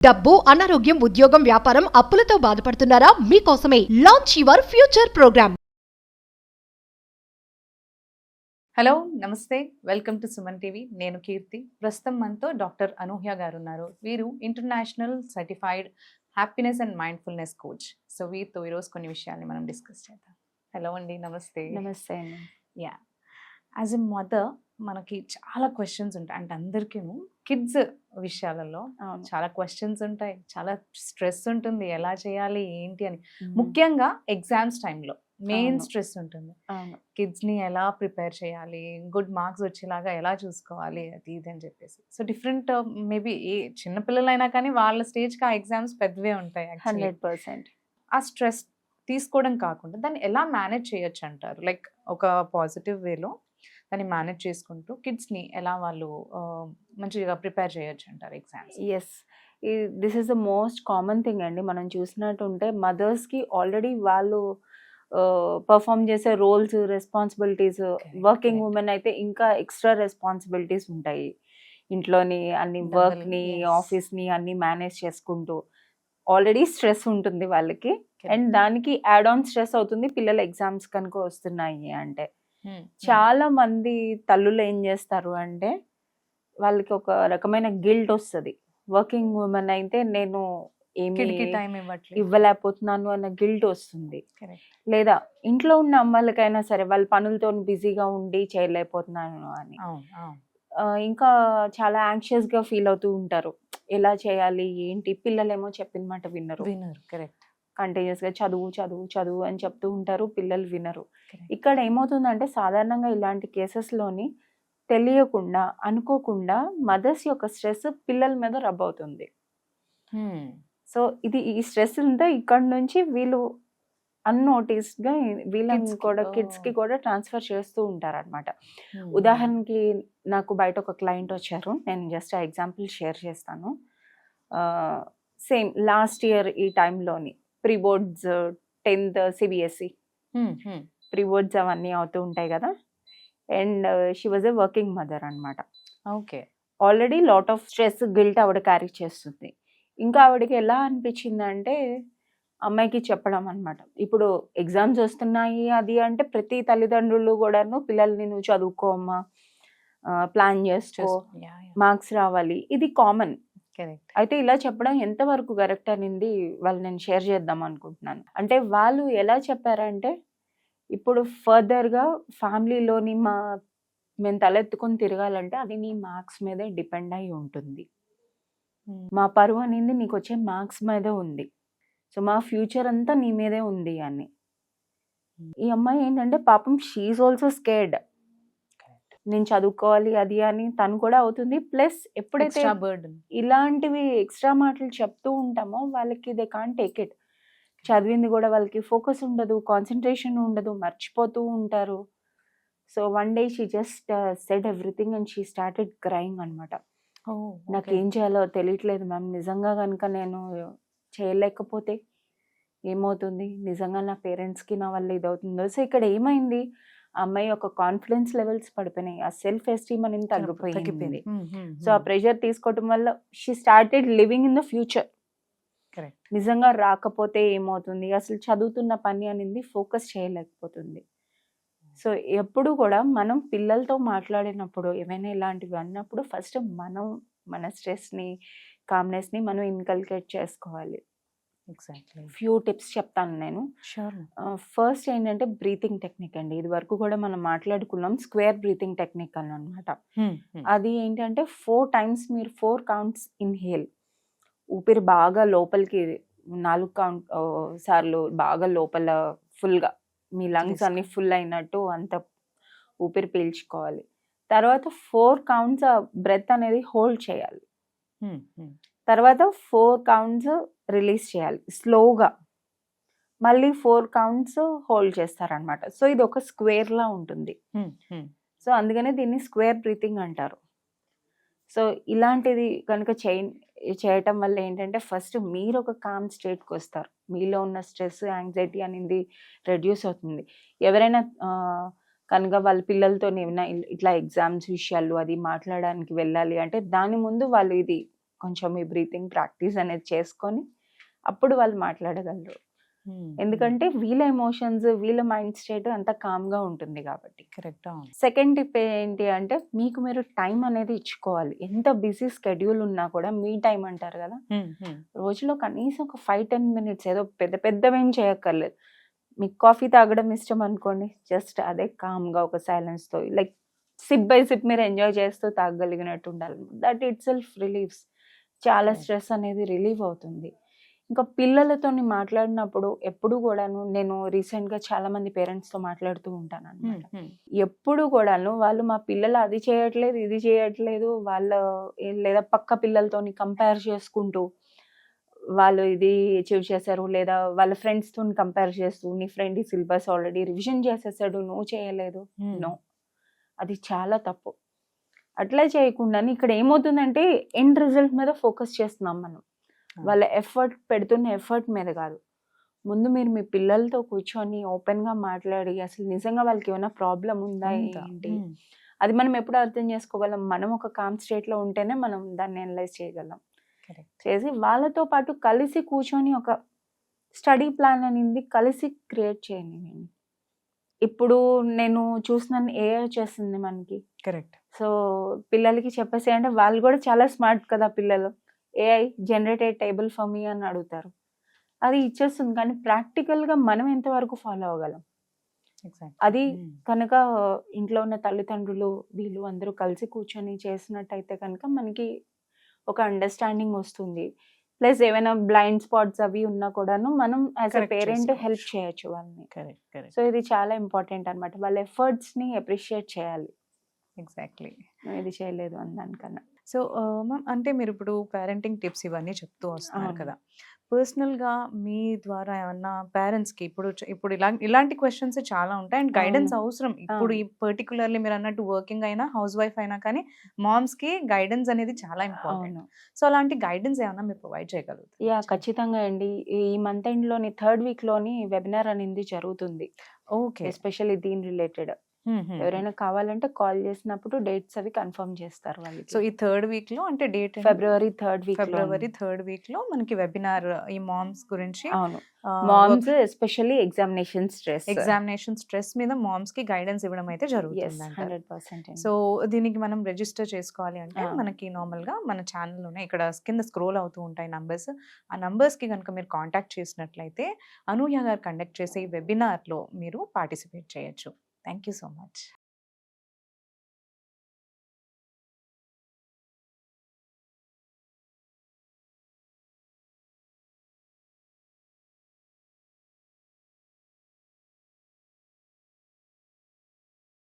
డబ్బు, అనారోగ్యం, ఉద్యోగం, వ్యాపారం, అప్పులతో బాధపడుతున్నారా? మీకోసమే launch your future programme. Hello నమస్తే, వెల్కమ్ టు సుమన్ టీవీ. నేను కీర్తి. ప్రస్తుతం మనతో డాక్టర్ అనూహ్య గారు ఉన్నారు. వీరు international certified happiness and mindfulness coach. So వీరితో ఈరోజు కొన్ని విషయాల్ని మనం డిస్కస్ చేద్దాం. హలో అండి, నమస్తే. నమస్తే అండి. యా, యాజ్ ఎ మదర్ మనకి చాలా క్వశ్చన్స్ ఉంటాయి. అంటే అందరికీ కిడ్స్ విషయాలలో అవును. చాలా క్వశ్చన్స్ ఉంటాయి, చాలా స్ట్రెస్ ఉంటుంది, ఎలా చేయాలి ఏంటి అని. ముఖ్యంగా ఎగ్జామ్స్ టైంలో మెయిన్ అవును. స్ట్రెస్ ఉంటుంది. అవును. కిడ్స్ని ఎలా ప్రిపేర్ చేయాలి, గుడ్ మార్క్స్ వచ్చేలాగా ఎలా చూసుకోవాలి, అది ఇది అని చెప్పేసి. సో డిఫరెంట్ మేబీ ఏ చిన్నపిల్లలైనా కానీ వాళ్ళ స్టేజ్కి ఆ ఎగ్జామ్స్ పెద్దవే ఉంటాయి. యాక్చువల్లీ 100%. ఆ స్ట్రెస్ తీసుకోవడం కాకుండా దాన్ని ఎలా మేనేజ్ చేయొచ్చు అంటారు? లైక్ ఒక పాజిటివ్ వేలో దాన్ని మేనేజ్ చేసుకుంటూ కిడ్స్ని ఎలా వాళ్ళు మంచిగా ప్రిపేర్ చేయొచ్చు అంటారు exams? Yes, this is the most common thing అండి. మనం చూసినట్టుంటే మదర్స్కి ఆల్రెడీ వాళ్ళు పర్ఫామ్ చేసే roles, responsibilities, working correct. Women అయితే ఇంకా ఎక్స్ట్రా రెస్పాన్సిబిలిటీస్ ఉంటాయి. ఇంట్లోని అన్ని Double, వర్క్ని, yes. ఆఫీస్ని అన్ని మేనేజ్ చేసుకుంటూ ఆల్రెడీ స్ట్రెస్ ఉంటుంది వాళ్ళకి. Correct. అండ్ దానికి యాడ్ ఆన్ స్ట్రెస్ అవుతుంది పిల్లల ఎగ్జామ్స్ కనుక వస్తున్నాయి అంటే. Hmm, చాలా మంది తల్లులు ఏం చేస్తారు అంటే వాళ్ళకి ఒక రకమైన గిల్ట్ వస్తుంది. వర్కింగ్ ఉమెన్ అయితే నేను ఏమి కిడ్కి టైం ఇవ్వట్లేదు. ఇవ్వలేకపోతున్నాను అన్న గిల్ట్ వస్తుంది. Correct. లేదా ఇంట్లో ఉన్న అమ్మాయిలకైనా సరే వాళ్ళ పనులతో బిజీగా ఉండి చేయలేకపోతున్నాను అని. అవును, అవును. ఇంకా చాలా యాంగ్షియస్ గా ఫీల్ అవుతూ ఉంటారు. ఎలా చేయాలి ఏంటి, పిల్లలేమో చెప్పిన మాట వినరు. వినరు. కరెక్ట్. కంటిన్యూస్ గా చదువు చదువు చదువు అని చెప్తూ ఉంటారు, పిల్లలు వినరు. Correct. ఇక్కడ ఏమవుతుందంటే సాధారణంగా ఇలాంటి కేసెస్లోని తెలియకుండా అనుకోకుండా మదర్స్ యొక్క స్ట్రెస్ పిల్లల మీద రబ్ అవుతుంది. సో ఈ స్ట్రెస్ అంతా ఇక్కడ నుంచి వీళ్ళు అన్నోటిస్డ్ గా వీళ్ళని Kids కి, కూడా oh. కిడ్స్ కి కూడా ట్రాన్స్ఫర్ చేస్తూ ఉంటారు అనమాట. ఉదాహరణకి నాకు బయట ఒక క్లయింట్ వచ్చారు, నేను జస్ట్ ఆ ఎగ్జాంపుల్ షేర్ చేస్తాను. సేమ్ లాస్ట్ ఇయర్ ఈ టైంలోని pre boards 10th CBSE pre boards అవన్నీ అవుతూ ఉంటాయి కదా. And she was a working mother అనమాట. Okay. Already lot of stress, guilt ఆవిడ క్యారీ చేస్తుంది. ఇంకా ఆవిడకి ఎలా అనిపించింది అంటే అమ్మాయికి చెప్పడం అనమాట. ఇప్పుడు ఎగ్జామ్స్ వస్తున్నాయి అది అంటే ప్రతి తల్లిదండ్రులు కూడాను పిల్లల్ని నువ్వు చదువుకోమ్మా, ప్లాన్ చేసుకో, మార్క్స్ రావాలి, ఇది కామన్. కరెక్ట్. అయితే ఇలా చెప్పడం ఎంతవరకు కరెక్ట్ అనేది వాళ్ళు నేను షేర్ చేద్దాం అనుకుంటున్నాను. అంటే వాళ్ళు ఎలా చెప్పారంటే ఇప్పుడు ఫర్దర్గా ఫ్యామిలీలోని మేము తలెత్తుకొని తిరగాలంటే అది నీ మార్క్స్ మీదే డిపెండ్ అయి ఉంటుంది. మా పరువు అనేది నీకు వచ్చే మార్క్స్ మీదే ఉంది. సో మా ఫ్యూచర్ అంతా నీ మీదే ఉంది అని. ఈ అమ్మాయి ఏంటంటే పాపం షీఈ్ ఆల్సో స్కేర్డ్. నేను చదువుకోవాలి అది అని తను కూడా అవుతుంది. ప్లస్ ఎప్పుడైతే బర్డన్ ఇలాంటివి ఎక్స్ట్రా మాటలు చెప్తూ ఉంటామో వాళ్ళకి దే కాంట్ టేక్ ఇట్. చదివింది కూడా వాళ్ళకి ఫోకస్ ఉండదు, కాన్సన్ట్రేషన్ ఉండదు, మర్చిపోతూ ఉంటారు. So one day she just said everything and she started crying అనమాట. నాకు ఏం చేయాలో తెలియట్లేదు మ్యామ్, నిజంగా కనుక నేను చేయలేకపోతే ఏమవుతుంది, నిజంగా నా పేరెంట్స్కి నా వల్ల ఇది అవుతుందో. సో ఇక్కడ ఏమైంది, ఆ అమ్మాయి యొక్క కాన్ఫిడెన్స్ లెవెల్స్ పడిపోయినాయి, ఆ సెల్ఫ్ ఎస్టీమ్ అనేది తగ్గిపోయింది. సో ఆ ప్రెషర్ తీసుకోవటం వల్ల she started living in the future. Correct. నిజంగా రాకపోతే ఏమవుతుంది, అసలు చదువుతున్న పని అనేది ఫోకస్ చేయలేకపోతుంది. సో ఎప్పుడు కూడా మనం పిల్లలతో మాట్లాడినప్పుడు ఏమైనా ఇలాంటివి అన్నప్పుడు ఫస్ట్ మనం మన స్ట్రెస్ని, కామ్నెస్ని మనం ఇన్కల్కేట్ చేసుకోవాలి. ఎగ్జాక్ట్లీ. ఫ్యూ టిప్స్ చెప్తాను నేను. షూర్. ఫస్ట్ ఏంటంటే బ్రీతింగ్ టెక్నిక్ అండి. ఇది వరకు కూడా మనం మాట్లాడుకున్నాం, స్క్వేర్ బ్రీతింగ్ టెక్నిక్ అని అనమాట. అది ఏంటంటే 4 times మీరు 4 counts ఇన్హేల్, ఊపిరి బాగా లోపలికి 4 సార్లు బాగా లోపల ఫుల్గా మీ లంగ్స్ అన్ని ఫుల్ అయినట్టు అంత ఊపిరి పీల్చుకోవాలి. తర్వాత 4 counts బ్రెత్ అనేది హోల్డ్ చేయాలి. తర్వాత 4 counts రిలీజ్ చేయాలి స్లోగా. మళ్ళీ 4 counts హోల్డ్ చేస్తారనమాట. సో ఇది ఒక స్క్వేర్ లా ఉంటుంది. సో అందుకనే దీన్ని స్క్వేర్ బ్రీతింగ్ అంటారు. సో ఇలాంటిది కనుక చేయటం వల్ల ఏంటంటే ఫస్ట్ మీరు ఒక కామ్ స్టేట్కి వస్తారు, మీలో ఉన్న స్ట్రెస్, యాంగ్జైటీ అనేది రెడ్యూస్ అవుతుంది. ఎవరైనా కనుక వాళ్ళ పిల్లలతో ఏమైనా ఇట్లా ఎగ్జామ్స్ విషయాలు అది మాట్లాడడానికి వెళ్ళాలి అంటే దాని ముందు వాళ్ళు ఇది కొంచెం ఈ బ్రీతింగ్ ప్రాక్టీస్ అనేది చేసుకొని అప్పుడు వాళ్ళు మాట్లాడగలరు. ఎందుకంటే వీళ్ళ ఎమోషన్స్, వీళ్ళ మైండ్ స్టేట్ అంతా కామ్గా ఉంటుంది కాబట్టి. కరెక్ట్. సెకండ్ టిప్ ఏంటి అంటే మీకు మీరు టైం అనేది ఇచ్చుకోవాలి. ఎంత బిజీ స్కెడ్యూల్ ఉన్నా కూడా మీ టైం అంటారు కదా, రోజులో కనీసం ఒక 5-10 మినిట్స్, ఏదో పెద్దవేం చేయక్కర్లేదు. మీకు కాఫీ తాగడం ఇష్టం అనుకోండి, జస్ట్ అదే కామ్గా ఒక సైలెన్స్తో లైక్ సిప్ బై సిప్ మీరు ఎంజాయ్ చేస్తూ తాగగలిగినట్టు ఉండాలి. That it self relieves. చాలా స్ట్రెస్ అనేది రిలీవ్ అవుతుంది. ఇంకా పిల్లలతో మాట్లాడినప్పుడు ఎప్పుడు కూడాను నేను రీసెంట్గా చాలా మంది పేరెంట్స్తో మాట్లాడుతూ ఉంటాను అనమాట. ఎప్పుడు కూడాను వాళ్ళు మా పిల్లలు అది చేయట్లేదు, ఇది చేయట్లేదు, వాళ్ళ లేదా పక్క పిల్లలతో కంపేర్ చేసుకుంటూ వాళ్ళు ఇది అచీవ్ చేశారు, లేదా వాళ్ళ ఫ్రెండ్స్తో కంపేర్ చేస్తూ నీ ఫ్రెండ్ ఈ సిలబస్ ఆల్రెడీ రివిజన్ చేసేసాడు, నువ్వు చేయలేదు. నో, అది చాలా తప్పు. అట్లా చేయకుండా ఇక్కడ ఏమవుతుందంటే ఎండ్ రిజల్ట్ మీద ఫోకస్ చేస్తున్నాం మనం. వాళ్ళ ఎఫర్ట్ పెడుతున్న ఎఫర్ట్ మీద కాదు. ముందు మీరు మీ పిల్లలతో కూర్చొని ఓపెన్గా మాట్లాడి అసలు నిజంగా వాళ్ళకి ఏమైనా ప్రాబ్లం ఉందా ఏంటి, అది మనం ఎప్పుడు అర్థం చేసుకోగలం. మనం ఒక కామ్ స్టేట్లో ఉంటేనే మనం దాన్ని అనలైజ్ చేయగలం. చేసి వాళ్ళతో పాటు కలిసి కూర్చొని ఒక స్టడీ ప్లాన్ అనేది కలిసి క్రియేట్ చేయండి. ఇప్పుడు నేను చూస్తున్నాను ఏఐ వచ్చేస్తుంది మనకి. కరెక్ట్. సో పిల్లలకి చెప్పేసి అంటే వాళ్ళు కూడా చాలా స్మార్ట్ కదా పిల్లలు. AI generated table for me అని అడుగుతారు, అది ఇచ్చేస్తుంది. కానీ ప్రాక్టికల్గా మనం ఎంతవరకు ఫాలో అవ్వగలం, అది కనుక ఇంట్లో ఉన్న తల్లిదండ్రులు వీళ్ళు అందరూ కలిసి కూర్చొని చేసినట్టయితే కనుక మనకి ఒక అండర్స్టాండింగ్ వస్తుంది. ప్లస్ ఏమైనా బ్లైండ్ స్పాట్స్ అవి ఉన్నా కూడాను మనం యాజ్ అ పేరెంట్ హెల్ప్ చేయొచ్చు వాళ్ళని. సో ఇది చాలా ఇంపార్టెంట్ అనమాట. వాళ్ళ ఎఫర్ట్స్ని అప్రిషియేట్ చేయాలి. ఎగ్జాక్ట్లీ. ఇది చేయలేదు అని దానికన్నా. సో మ్యామ్, అంటే మీరు ఇప్పుడు పేరెంటింగ్ టిప్స్ ఇవన్నీ చెప్తూ వస్తున్నారు కదా, పర్సనల్గా మీ ద్వారా ఏమన్నా పేరెంట్స్కి ఇప్పుడు ఇలాంటి క్వశ్చన్స్ చాలా ఉంటాయి అండ్ గైడెన్స్ అవసరం. ఇప్పుడు ఈ పర్టికులర్లీ మీరు అన్నట్టు వర్కింగ్ అయినా హౌస్ వైఫ్ అయినా కానీ మామ్స్కి గైడెన్స్ అనేది చాలా ఇంపార్టెంట్. సో అలాంటి గైడెన్స్ ఏమన్నా మీరు ప్రొవైడ్ చేయగలుగుతారు? యా, ఖచ్చితంగా అండి. ఈ మంత్ ఎండ్లోని 3rd వీక్లోని వెబినార్ అనేది జరుగుతుంది. ఓకే. ఎస్పెషల్లీ దీని రిలేటెడ్ ఎవరైనా కావాలంటే కాల్ చేసినప్పుడు డేట్స్ అవి కన్ఫర్మ్ చేస్తారు వాళ్ళకి. సో ఈ 3rd వీక్లో అంటే డేట్ ఫిబ్రవరి 3rd వీక్లో మనకి వెబినార్ ఈ మామ్స్ గురించి. అవును, మామ్స్ ఎస్పెషల్లీ ఎగ్జామినేషన్ స్ట్రెస్ మీద మామ్స్ కి గైడెన్స్ ఇవ్వడం అయితే జరుగుతుంది. 100%. సో దీనికి మనం రిజిస్టర్ చేసుకోవాలి అంటే మనకి నార్మల్ గా మన ఛానల్లోనే ఇక్కడ కింద స్క్రోల్ అవుతూ ఉంటాయి నంబర్స్. ఆ నంబర్స్ కి కనుక మీరు కాంటాక్ట్ చేసినట్లయితే అనూహ్య గారు కండక్ట్ చేసే ఈ వెబినార్ లో మీరు పార్టిసిపేట్ చేయొచ్చు. Thank you so much.